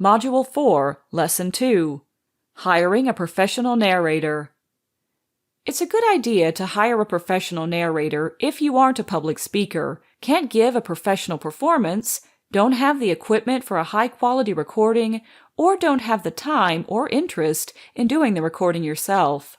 Module 4, Lesson 2, Hiring a Professional Narrator. It's a good idea to hire a professional narrator if you aren't a public speaker, can't give a professional performance, don't have the equipment for a high-quality recording, or don't have the time or interest in doing the recording yourself.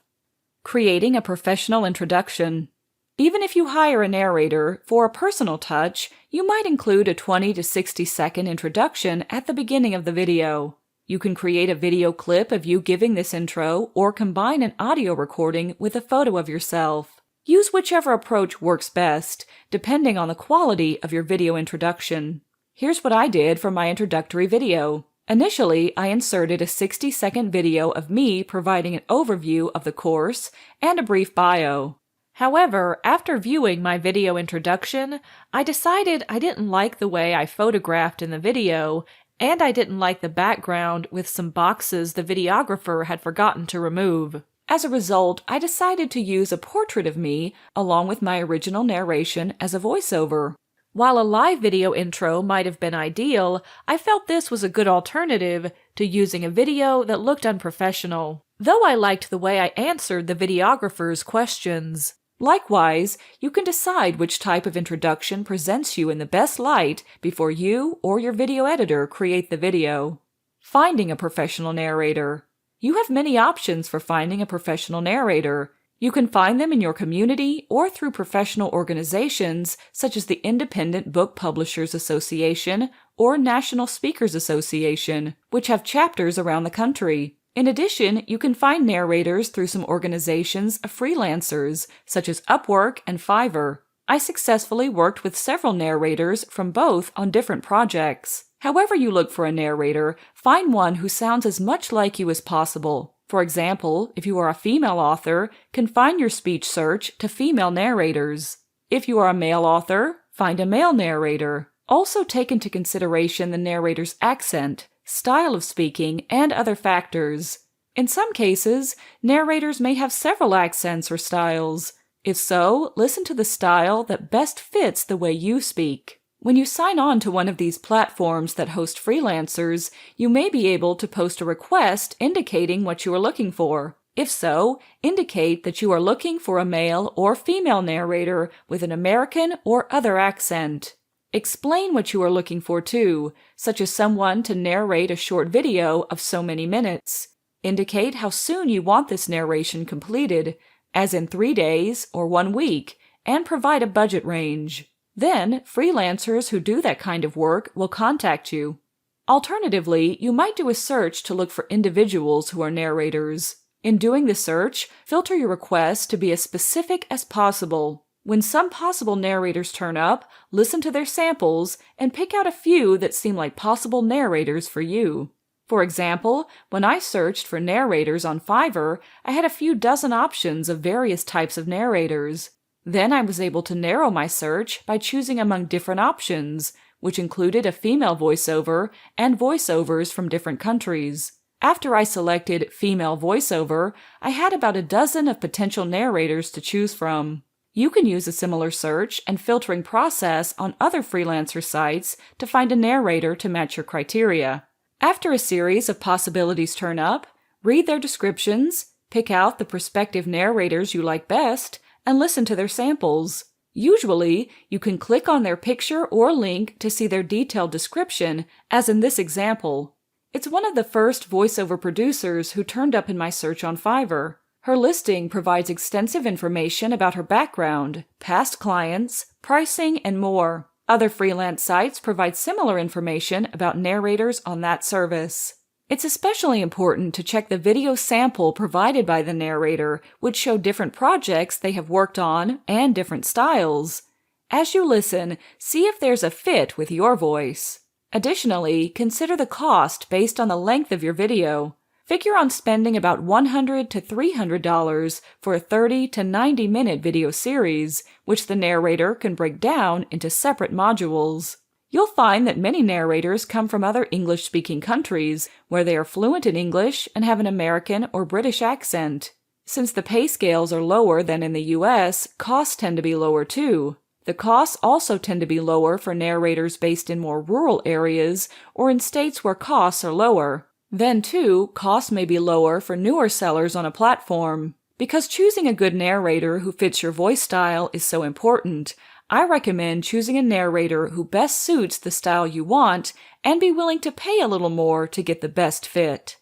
Creating a professional introduction. Even if you hire a narrator, for a personal touch, you might include a 20 to 60-second introduction at the beginning of the video. You can create a video clip of you giving this intro or combine an audio recording with a photo of yourself. Use whichever approach works best, depending on the quality of your video introduction. Here's what I did for my introductory video. Initially, I inserted a 60-second video of me providing an overview of the course and a brief bio. However, after viewing my video introduction, I decided I didn't like the way I photographed in the video, and I didn't like the background with some boxes the videographer had forgotten to remove. As a result, I decided to use a portrait of me along with my original narration as a voiceover. While a live video intro might have been ideal, I felt this was a good alternative to using a video that looked unprofessional, though I liked the way I answered the videographer's questions. Likewise, you can decide which type of introduction presents you in the best light before you or your video editor create the video. Finding a professional narrator. You have many options for finding a professional narrator. You can find them in your community or through professional organizations such as the Independent Book Publishers Association or National Speakers Association, which have chapters around the country. In addition, you can find narrators through some organizations of freelancers, such as Upwork and Fiverr. I successfully worked with several narrators from both on different projects. However you look for a narrator, find one who sounds as much like you as possible. For example, if you are a female author, confine your speech search to female narrators. If you are a male author, find a male narrator. Also take into consideration the narrator's accent, style of speaking, and other factors. In some cases, narrators may have several accents or styles. If so, listen to the style that best fits the way you speak. When you sign on to one of these platforms that host freelancers, you may be able to post a request indicating what you are looking for. If so, indicate that you are looking for a male or female narrator with an American or other accent. Explain what you are looking for too, such as someone to narrate a short video of so many minutes. Indicate how soon you want this narration completed, as in 3 days or 1 week, and provide a budget range. Then, freelancers who do that kind of work will contact you. Alternatively, you might do a search to look for individuals who are narrators. In doing the search, filter your request to be as specific as possible. When some possible narrators turn up, listen to their samples and pick out a few that seem like possible narrators for you. For example, when I searched for narrators on Fiverr, I had a few dozen options of various types of narrators. Then I was able to narrow my search by choosing among different options, which included a female voiceover and voiceovers from different countries. After I selected female voiceover, I had about a dozen of potential narrators to choose from. You can use a similar search and filtering process on other freelancer sites to find a narrator to match your criteria. After a series of possibilities turn up, read their descriptions, pick out the prospective narrators you like best, and listen to their samples. Usually, you can click on their picture or link to see their detailed description, as in this example. It's one of the first voiceover producers who turned up in my search on Fiverr. Her listing provides extensive information about her background, past clients, pricing, and more. Other freelance sites provide similar information about narrators on that service. It's especially important to check the video sample provided by the narrator, which show different projects they have worked on and different styles. As you listen, see if there's a fit with your voice. Additionally, consider the cost based on the length of your video. Figure on spending about $100 to $300 for a 30 to 90-minute video series, which the narrator can break down into separate modules. You'll find that many narrators come from other English-speaking countries where they are fluent in English and have an American or British accent. Since the pay scales are lower than in the US, costs tend to be lower too. The costs also tend to be lower for narrators based in more rural areas or in states where costs are lower. Then, too, costs may be lower for newer sellers on a platform. Because choosing a good narrator who fits your voice style is so important, I recommend choosing a narrator who best suits the style you want and be willing to pay a little more to get the best fit.